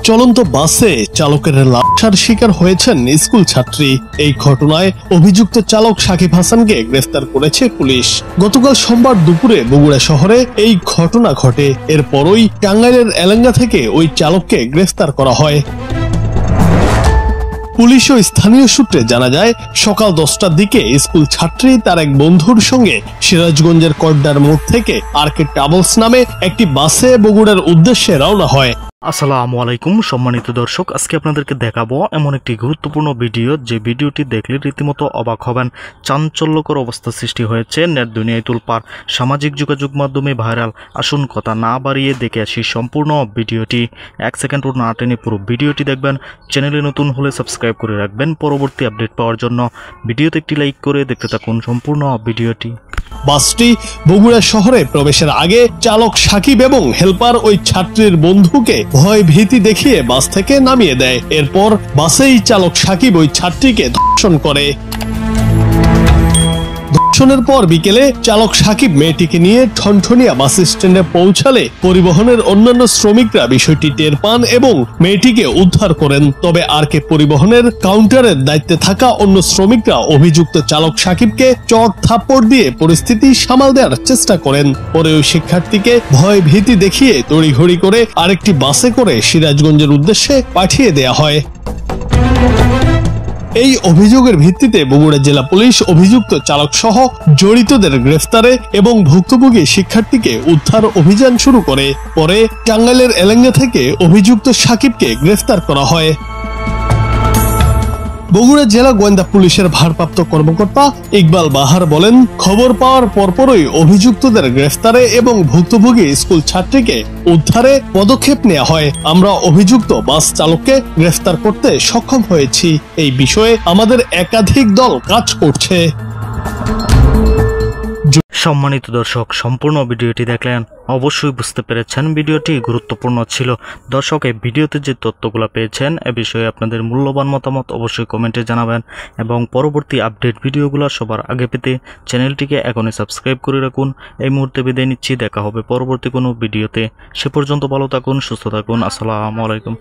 চলন্ত বাসে চালকের লাশার শিকার হয়েছেন স্কুল ছাত্রী। এই ঘটনায় অভিযুক্ত চালক সাকিব হাসানকে গ্রেফতার করেছে পুলিশ। গতকাল সোমবার দুপুরে বগুড়া শহরে এই ঘটনা ঘটে। এরপরই টাঙ্গাইলের এলেঙ্গা থেকে ওই চালককে গ্রেফতার করা হয়। পুলিশ ও স্থানীয় সূত্রে জানা যায়, সকাল 10টার দিকে স্কুল ছাত্রী তার এক বন্ধুর সঙ্গে সিরাজগঞ্জের কড্ডার মোড় থেকে আরকে ট্রাভেলস নামে একটি বাসে বগুড়ার উদ্দেশ্যে রওনা হয়। আসসালামু আলাইকুম সম্মানিত দর্শক, আজকে আপনাদেরকে দেখাবো এমন একটি গুরুত্বপূর্ণ ভিডিও, যে ভিডিওটি দেখলে রীতিমতো অবাক হবেন। চাঞ্চল্যকর অবস্থা সৃষ্টি হয়েছে, নেট দুনিয়ায় তোলপাড়, সামাজিক যোগাযোগ মাধ্যমে ভাইরাল। আসুন কথা না বাড়িয়ে দেখে আসি সম্পূর্ণ ভিডিওটি। 1 সেকেন্ড না টেনে পুরো ভিডিওটি দেখবেন। চ্যানেলে নতুন হলে সাবস্ক্রাইব করে রাখবেন পরবর্তী আপডেট পাওয়ার জন্য। ভিডিওতে একটি লাইক করে দেখতে থাকুন সম্পূর্ণ ভিডিওটি। বাসটি বগুড়া শহরে প্রবেশের আগে চালক সাকিব এবং হেল্পার ওই ছাত্রীর বন্ধুকে ভয় ভীতি দেখিয়ে বাস থেকে নামিয়ে দেয়। এরপর বাসেই চালক সাকিব ওই ছাত্রীকে ধর্ষণ করে। ধর্ষণের পর বিকেলে চালক সাকিব মেয়েটিকে নিয়ে ঠনঠনিয়া বাস স্ট্যান্ডে পৌঁছালে পরিবহনের অন্যান্য শ্রমিকরা বিষয়টি টের পান এবং মেয়েটিকে উদ্ধার করেন। তবে আরকে পরিবহনের কাউন্টারের দায়িত্বে থাকা অন্য শ্রমিকরা অভিযুক্ত চালক সাকিবকে চড় থাপ্পড় দিয়ে পরিস্থিতি সামাল দেওয়ার চেষ্টা করেন। পরে ওই শিক্ষার্থীকে ভয় ভীতি দেখিয়ে তড়িঘড়ি করে আরেকটি বাসে করে সিরাজগঞ্জের উদ্দেশ্যে পাঠিয়ে দেয়া হয়। এই অভিযোগের ভিত্তিতে বগুড়া জেলা পুলিশ অভিযুক্ত চালক সহ জড়িতদের গ্রেফতারে এবং ভুক্তভোগী শিক্ষার্থীকে উদ্ধার অভিযান শুরু করে। পরে টাঙ্গাইলের এলেঙ্গা থেকে অভিযুক্ত সাকিবকে গ্রেফতার করা হয়। বগুড়া জেলা গোয়েন্দা পুলিশের ভারপ্রাপ্ত কর্মকর্তা ইকবাল বাহার বলেন, খবর পাওয়ার পরপরই অভিযুক্তদের গ্রেফতারে এবং ভুক্তভোগী স্কুল ছাত্রীকে উদ্ধারে পদক্ষেপ নেওয়া হয়। আমরা অভিযুক্ত বাস চালককে গ্রেফতার করতে সক্ষম হয়েছি। এই বিষয়ে আমাদের একাধিক দল কাজ করছে। সম্মানিত দর্শক, সম্পূর্ণ ভিডিওটি দেখলেন, অবশ্যই বুঝতে পেরেছেন ভিডিওটি গুরুত্বপূর্ণ ছিল। দর্শক, এই ভিডিওতে যে তথ্যগুলো পেয়েছেন এ বিষয়ে আপনাদের মূল্যবান মতামত অবশ্যই কমেন্টে জানাবেন এবং পরবর্তী আপডেট ভিডিওগুলো সবার আগে পেতে চ্যানেলটিকে এখনই সাবস্ক্রাইব করে রাখুন। এই মুহূর্তে বিদায় নিচ্ছি, দেখা হবে পরবর্তী কোনো ভিডিওতে। সে পর্যন্ত ভালো থাকুন, সুস্থ থাকুন। আসসালামু আলাইকুম।